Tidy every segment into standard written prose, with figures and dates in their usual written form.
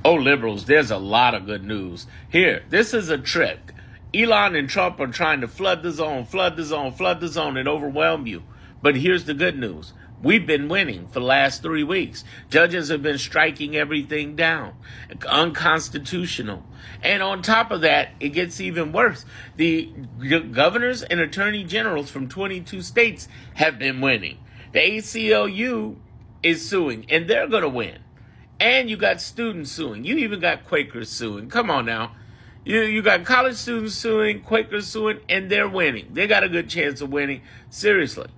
Oh, liberals, there's a lot of good news. Here, this is a trick. Elon and Trump are trying to flood the zone, flood the zone, flood the zone, and overwhelm you. But here's the good news. We've been winning for the last 3 weeks. Judges have been striking everything down. Unconstitutional. And on top of that, it gets even worse. The governors and attorney generals from 22 states have been winning. The ACLU is suing, and they're going to win. And you got students suing. You even got Quakers suing. Come on now. You got college students suing, Quakers suing, and they're winning. They got a good chance of winning. Seriously.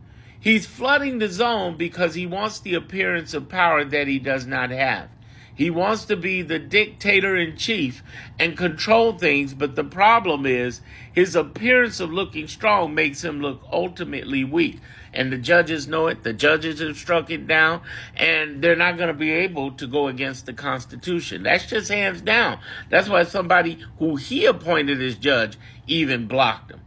He's flooding the zone because he wants the appearance of power that he does not have. He wants to be the dictator in chief and control things, but the problem is his appearance of looking strong makes him look ultimately weak. And the judges know it. The judges have struck it down, and they're not going to be able to go against the Constitution. That's just hands down. That's why somebody who he appointed as judge even blocked him.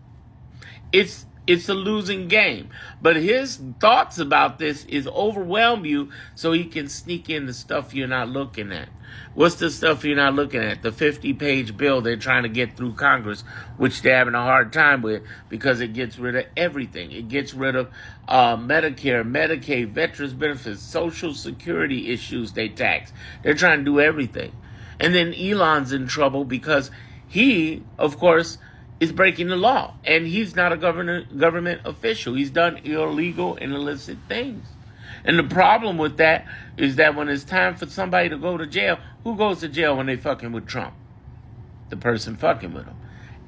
It's a losing game. But his thoughts about this is overwhelm you so he can sneak in the stuff you're not looking at. What's the stuff you're not looking at? The 50-page bill they're trying to get through Congress, which they're having a hard time with because it gets rid of everything. It gets rid of Medicare, Medicaid, veterans benefits, Social Security issues they tax. They're trying to do everything. And then Elon's in trouble because he, of course, is breaking the law. And he's not a government official. He's done illegal and illicit things. And the problem with that is that when it's time for somebody to go to jail, who goes to jail when they fucking with Trump? The person fucking with him.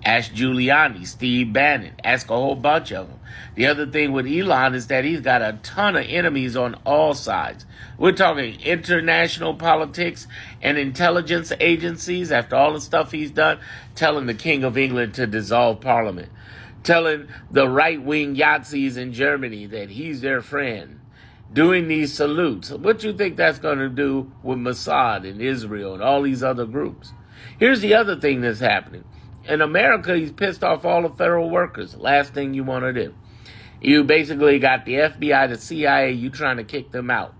Ask Giuliani, Steve Bannon, ask a whole bunch of them. The other thing with Elon is that he's got a ton of enemies on all sides. We're talking international politics and intelligence agencies, after all the stuff he's done, telling the King of England to dissolve Parliament, telling the right-wing Yazidis in Germany that he's their friend, doing these salutes. What do you think that's going to do with Mossad and Israel and all these other groups? Here's the other thing that's happening. In America, he's pissed off all the federal workers. Last thing you want to do. You basically got the FBI, the CIA, you trying to kick them out.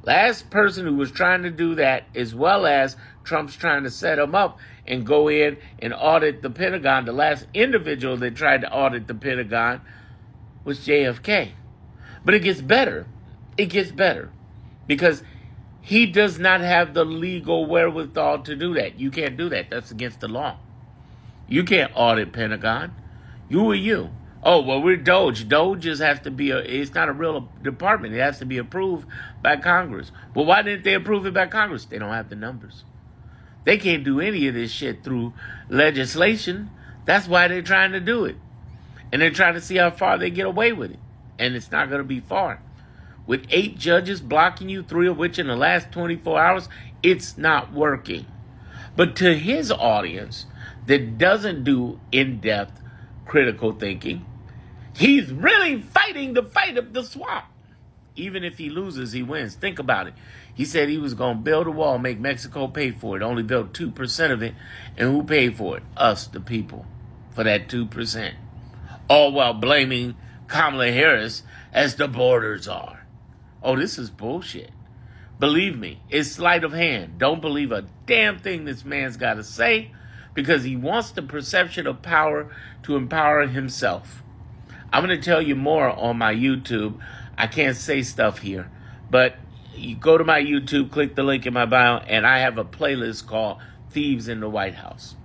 Last person who was trying to do that, as well as Trump's trying to set him up and go in and audit the Pentagon. The last individual that tried to audit the Pentagon was JFK. But it gets better. It gets better. Because he does not have the legal wherewithal to do that. You can't do that. That's against the law. You can't audit Pentagon. You are you. Oh, well, we're Doge. Doge just has to be it's not a real department. It has to be approved by Congress. Well, why didn't they approve it by Congress? They don't have the numbers. They can't do any of this shit through legislation. That's why they're trying to do it. And they're trying to see how far they get away with it. And it's not going to be far. With 8 judges blocking you, 3 of which in the last 24 hours, it's not working. But to his audience that doesn't do in-depth critical thinking, he's really fighting the fight of the swamp. Even if he loses, he wins. Think about it. He said he was going to build a wall, make Mexico pay for it. Only built 2% of it. And who paid for it? Us, the people, for that 2%. All while blaming Kamala Harris as the borders are. Oh, this is bullshit. Believe me, it's sleight of hand. Don't believe a damn thing this man's got to say because he wants the perception of power to empower himself. I'm going to tell you more on my YouTube. I can't say stuff here, but you go to my YouTube, click the link in my bio, and I have a playlist called Thieves in the White House.